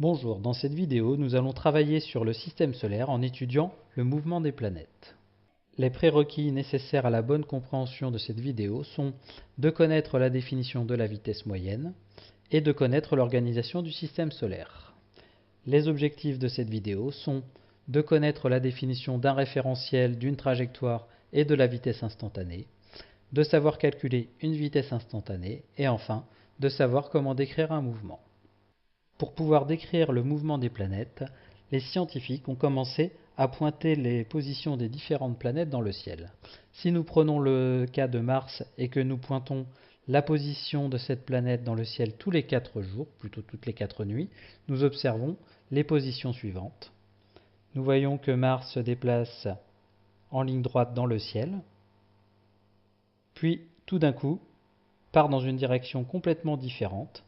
Bonjour, dans cette vidéo, nous allons travailler sur le système solaire en étudiant le mouvement des planètes. Les prérequis nécessaires à la bonne compréhension de cette vidéo sont de connaître la définition de la vitesse moyenne et de connaître l'organisation du système solaire. Les objectifs de cette vidéo sont de connaître la définition d'un référentiel, d'une trajectoire et de la vitesse instantanée, de savoir calculer une vitesse instantanée et enfin de savoir comment décrire un mouvement. Pour pouvoir décrire le mouvement des planètes, les scientifiques ont commencé à pointer les positions des différentes planètes dans le ciel. Si nous prenons le cas de Mars et que nous pointons la position de cette planète dans le ciel tous les 4 jours, plutôt toutes les 4 nuits, nous observons les positions suivantes. Nous voyons que Mars se déplace en ligne droite dans le ciel, puis tout d'un coup part dans une direction complètement différente,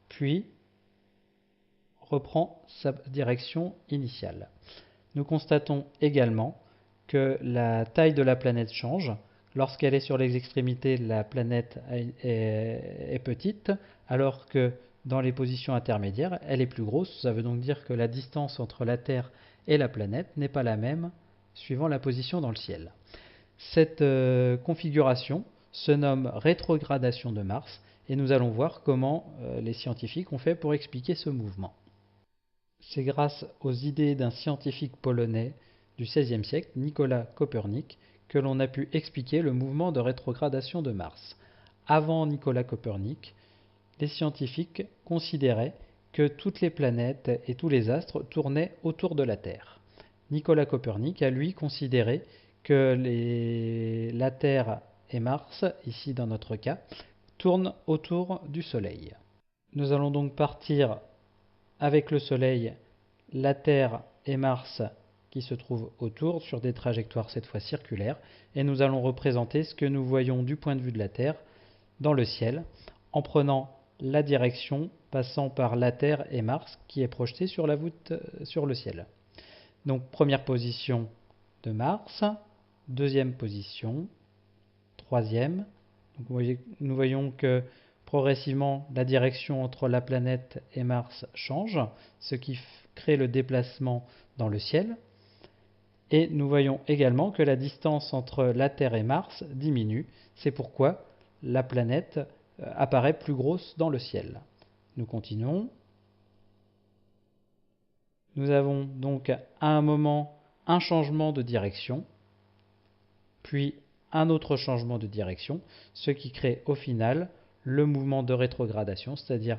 puis reprend sa direction initiale. Nous constatons également que la taille de la planète change. Lorsqu'elle est sur les extrémités, la planète est petite, alors que dans les positions intermédiaires, elle est plus grosse. Ça veut donc dire que la distance entre la Terre et la planète n'est pas la même suivant la position dans le ciel. Cette configuration se nomme rétrogradation de Mars et nous allons voir comment les scientifiques ont fait pour expliquer ce mouvement. C'est grâce aux idées d'un scientifique polonais du XVIe siècle, Nicolas Copernic, que l'on a pu expliquer le mouvement de rétrogradation de Mars. Avant Nicolas Copernic, les scientifiques considéraient que toutes les planètes et tous les astres tournaient autour de la Terre. Nicolas Copernic a lui considéré que la Terre et Mars, ici dans notre cas, tournent autour du Soleil. Nous allons donc partir avec le Soleil, la Terre et Mars qui se trouvent autour sur des trajectoires cette fois circulaires, et nous allons représenter ce que nous voyons du point de vue de la Terre dans le ciel en prenant la direction passant par la Terre et Mars qui est projetée sur la voûte sur le ciel. Donc première position de Mars, deuxième position, troisième. Donc, nous voyons que progressivement, la direction entre la planète et Mars change, ce qui crée le déplacement dans le ciel. Et nous voyons également que la distance entre la Terre et Mars diminue. C'est pourquoi la planète apparaît plus grosse dans le ciel. Nous continuons. Nous avons donc à un moment un changement de direction, puis un autre changement de direction, ce qui crée au final le mouvement de rétrogradation, c'est-à-dire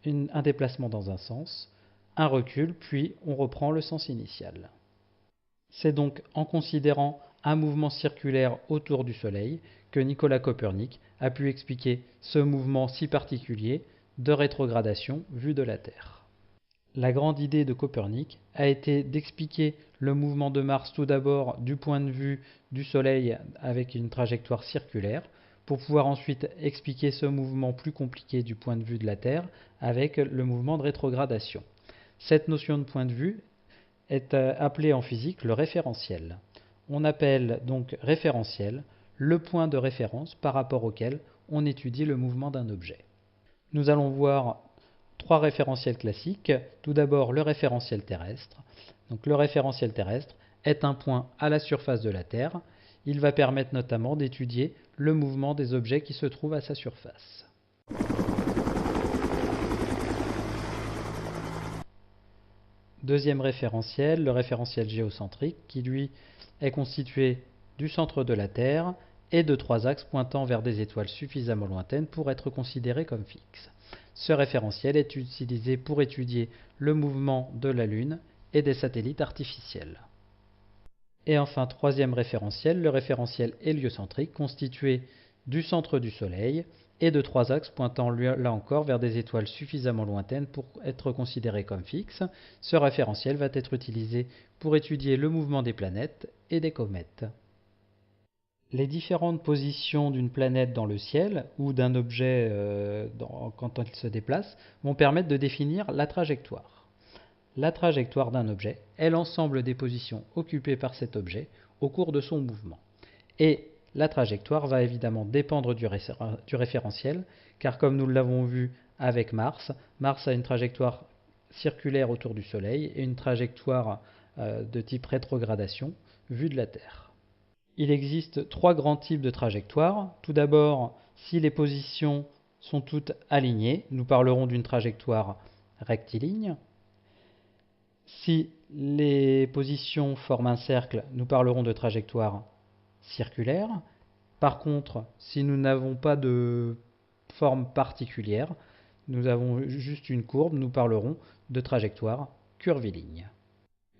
un déplacement dans un sens, un recul, puis on reprend le sens initial. C'est donc en considérant un mouvement circulaire autour du Soleil que Nicolas Copernic a pu expliquer ce mouvement si particulier de rétrogradation vu de la Terre. La grande idée de Copernic a été d'expliquer le mouvement de Mars tout d'abord du point de vue du Soleil avec une trajectoire circulaire, pour pouvoir ensuite expliquer ce mouvement plus compliqué du point de vue de la Terre avec le mouvement de rétrogradation. Cette notion de point de vue est appelée en physique le référentiel. On appelle donc référentiel le point de référence par rapport auquel on étudie le mouvement d'un objet. Nous allons voir 3 référentiels classiques. Tout d'abord le référentiel terrestre. Donc le référentiel terrestre est un point à la surface de la Terre. Il va permettre notamment d'étudier le mouvement des objets qui se trouvent à sa surface. Deuxième référentiel, le référentiel géocentrique, qui lui est constitué du centre de la Terre et de 3 axes pointant vers des étoiles suffisamment lointaines pour être considérés comme fixes. Ce référentiel est utilisé pour étudier le mouvement de la Lune et des satellites artificiels. Et enfin, troisième référentiel, le référentiel héliocentrique, constitué du centre du Soleil et de 3 axes pointant là encore vers des étoiles suffisamment lointaines pour être considérées comme fixes. Ce référentiel va être utilisé pour étudier le mouvement des planètes et des comètes. Les différentes positions d'une planète dans le ciel ou d'un objet quand il se déplace vont permettre de définir la trajectoire. La trajectoire d'un objet est l'ensemble des positions occupées par cet objet au cours de son mouvement. Et la trajectoire va évidemment dépendre du référentiel, car comme nous l'avons vu avec Mars, Mars a une trajectoire circulaire autour du Soleil et une trajectoire de type rétrogradation vue de la Terre. Il existe trois grands types de trajectoires. Tout d'abord, si les positions sont toutes alignées, nous parlerons d'une trajectoire rectiligne. Si les positions forment un cercle, nous parlerons de trajectoire circulaire. Par contre, si nous n'avons pas de forme particulière, nous avons juste une courbe, nous parlerons de trajectoire curviligne.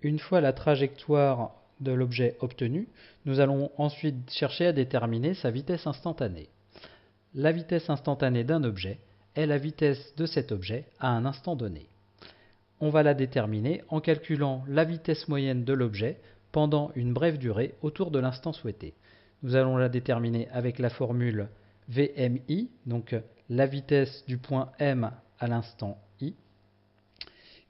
Une fois la trajectoire de l'objet obtenue, nous allons ensuite chercher à déterminer sa vitesse instantanée. La vitesse instantanée d'un objet est la vitesse de cet objet à un instant donné. On va la déterminer en calculant la vitesse moyenne de l'objet pendant une brève durée autour de l'instant souhaité. Nous allons la déterminer avec la formule VMI, donc la vitesse du point M à l'instant I,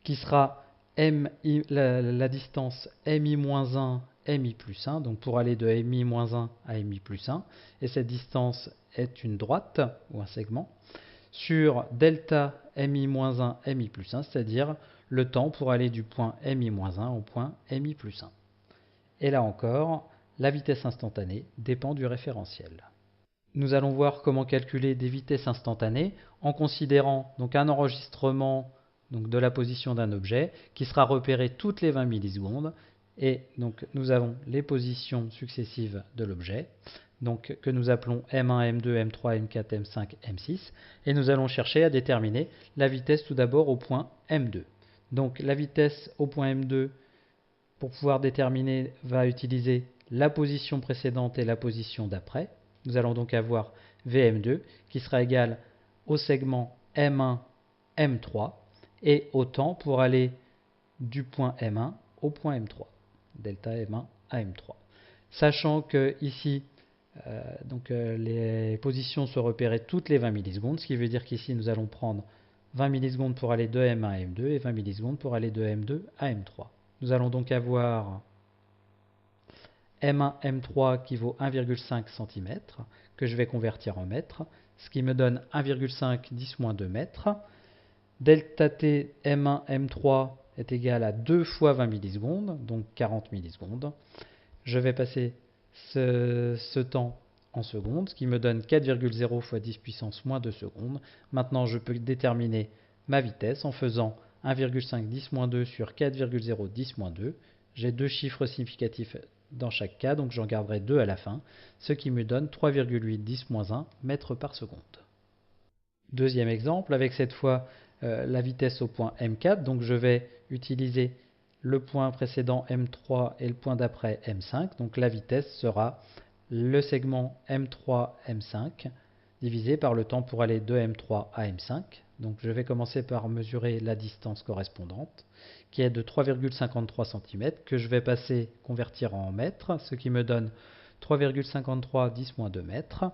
qui sera la distance MI-1, MI plus 1, donc pour aller de MI-1 à MI plus 1, et cette distance est une droite ou un segment, sur delta MI-1, MI plus 1, c'est-à-dire le temps pour aller du point MI-1 au point MI plus 1. Et là encore, la vitesse instantanée dépend du référentiel. Nous allons voir comment calculer des vitesses instantanées en considérant donc un enregistrement de la position d'un objet qui sera repéré toutes les 20 millisecondes. Et donc nous avons les positions successives de l'objet, donc que nous appelons M1, M2, M3, M4, M5, M6. Et nous allons chercher à déterminer la vitesse tout d'abord au point M2. Donc la vitesse au point M2, pour pouvoir déterminer, va utiliser la position précédente et la position d'après. Nous allons donc avoir Vm2 qui sera égal au segment M1, M3 et au temps pour aller du point M1 au point M3, delta M1 à M3. Sachant que ici, les positions se repéraient toutes les 20 millisecondes, ce qui veut dire qu'ici nous allons prendre 20 millisecondes pour aller de M1 à M2 et 20 millisecondes pour aller de M2 à M3. Nous allons donc avoir M1, M3 qui vaut 1,5 cm, que je vais convertir en mètres, ce qui me donne 1,5 10-2 mètres. Delta T M1, M3 est égal à 2 fois 20 millisecondes, donc 40 millisecondes. Je vais passer ce temps en secondes, ce qui me donne 4,0 fois 10 puissance moins 2 secondes. Maintenant, je peux déterminer ma vitesse en faisant 1,5 10-2 sur 4,0 10-2. J'ai deux chiffres significatifs dans chaque cas, donc j'en garderai 2 à la fin, ce qui me donne 3,8 10-1 mètres par seconde. Deuxième exemple, avec cette fois la vitesse au point M4, donc je vais utiliser le point précédent M3 et le point d'après M5, donc la vitesse sera le segment M3, M5 divisé par le temps pour aller de M3 à M5. Donc je vais commencer par mesurer la distance correspondante, qui est de 3,53 cm, que je vais convertir en mètres, ce qui me donne 3,53 10-2 mètres.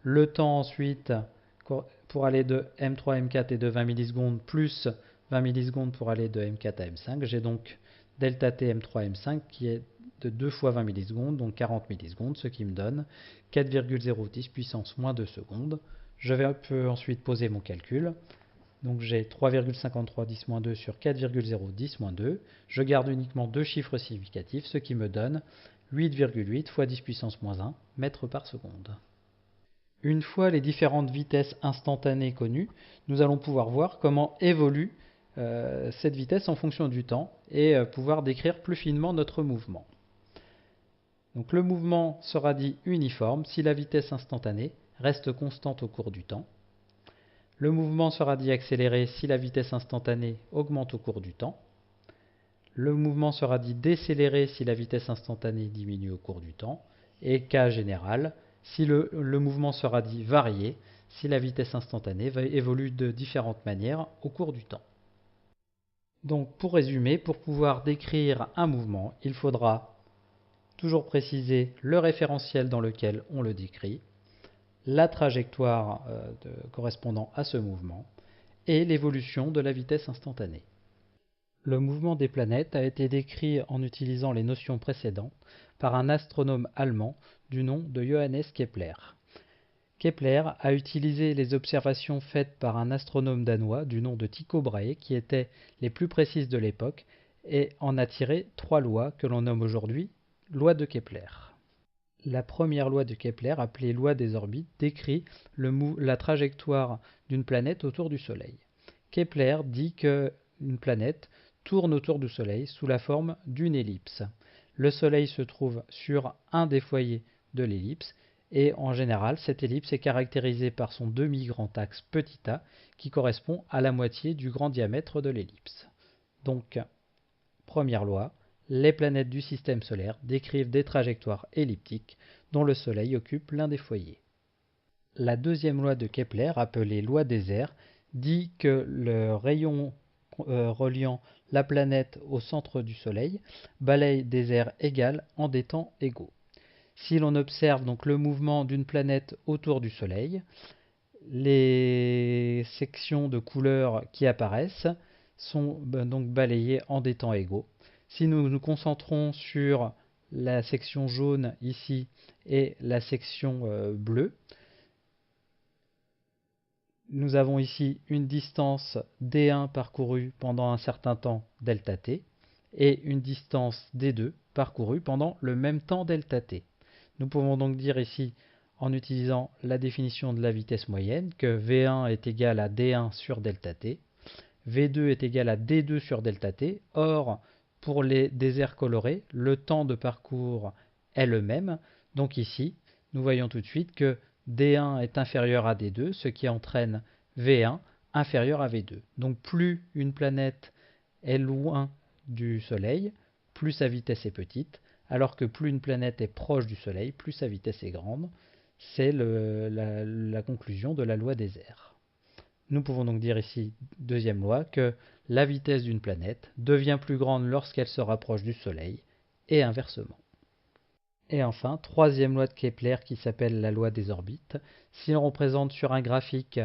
Le temps ensuite pour aller de M3 à M4 est de 20 millisecondes, plus 20 millisecondes pour aller de M4 à M5. J'ai donc delta T M3 M5 qui est de 2 fois 20 millisecondes, donc 40 millisecondes, ce qui me donne 4,010 puissance moins 2 secondes. Je peux ensuite poser mon calcul. Donc j'ai 3,53 10-2 sur 4,0 10-2. Je garde uniquement deux chiffres significatifs, ce qui me donne 8,8 fois 10 puissance moins 1 mètres par seconde. Une fois les différentes vitesses instantanées connues, nous allons pouvoir voir comment évolue cette vitesse en fonction du temps et pouvoir décrire plus finement notre mouvement. Donc le mouvement sera dit uniforme si la vitesse instantanée reste constante au cours du temps. Le mouvement sera dit accéléré si la vitesse instantanée augmente au cours du temps. Le mouvement sera dit décéléré si la vitesse instantanée diminue au cours du temps. Et cas général, si le mouvement sera dit varié si la vitesse instantanée évolue de différentes manières au cours du temps. Donc pour résumer, pour pouvoir décrire un mouvement, il faudra toujours préciser le référentiel dans lequel on le décrit, la trajectoire correspondant à ce mouvement et l'évolution de la vitesse instantanée. Le mouvement des planètes a été décrit en utilisant les notions précédentes par un astronome allemand du nom de Johannes Kepler. Kepler a utilisé les observations faites par un astronome danois du nom de Tycho Brahe, qui étaient les plus précises de l'époque, et en a tiré 3 lois que l'on nomme aujourd'hui loi de Kepler. La première loi de Kepler, appelée loi des orbites, décrit la trajectoire d'une planète autour du Soleil. Kepler dit qu'une planète tourne autour du Soleil sous la forme d'une ellipse. Le Soleil se trouve sur un des foyers de l'ellipse et en général, cette ellipse est caractérisée par son demi-grand axe petit a qui correspond à la moitié du grand diamètre de l'ellipse. Donc, première loi, les planètes du système solaire décrivent des trajectoires elliptiques dont le Soleil occupe l'un des foyers. La deuxième loi de Kepler, appelée loi des airs, dit que le rayon reliant la planète au centre du Soleil balaye des aires égales en des temps égaux. Si l'on observe donc le mouvement d'une planète autour du Soleil, les sections de couleurs qui apparaissent sont donc balayées en des temps égaux. Si nous nous concentrons sur la section jaune ici et la section bleue, nous avons ici une distance d1 parcourue pendant un certain temps delta t et une distance d2 parcourue pendant le même temps delta t. Nous pouvons donc dire ici, en utilisant la définition de la vitesse moyenne, que V1 est égal à D1 sur delta t, V2 est égal à D2 sur delta t. Or, pour les déserts colorés, le temps de parcours est le même. Donc ici, nous voyons tout de suite que D1 est inférieur à D2, ce qui entraîne V1 inférieur à V2. Donc plus une planète est loin du Soleil, plus sa vitesse est petite, alors que plus une planète est proche du Soleil, plus sa vitesse est grande. C'est la conclusion de la loi des airs. Nous pouvons donc dire ici, deuxième loi, que la vitesse d'une planète devient plus grande lorsqu'elle se rapproche du Soleil, et inversement. Et enfin, troisième loi de Kepler qui s'appelle la loi des orbites. Si l'on représente sur un graphique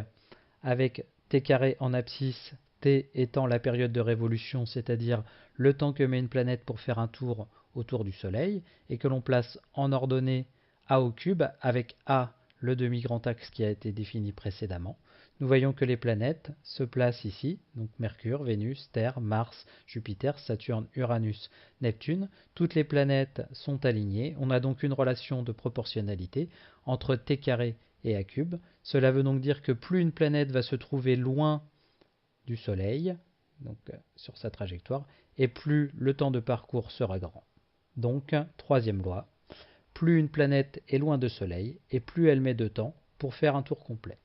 avec t carré en abscisse, t étant la période de révolution, c'est-à-dire le temps que met une planète pour faire un tour autour du Soleil, et que l'on place en ordonnée a au cube, avec a le demi-grand axe qui a été défini précédemment, nous voyons que les planètes se placent ici, donc Mercure, Vénus, Terre, Mars, Jupiter, Saturne, Uranus, Neptune. Toutes les planètes sont alignées. On a donc une relation de proportionnalité entre t carré et a cube. Cela veut donc dire que plus une planète va se trouver loin du Soleil, donc sur sa trajectoire, et plus le temps de parcours sera grand. Donc, troisième loi, plus une planète est loin du Soleil, et plus elle met de temps pour faire un tour complet.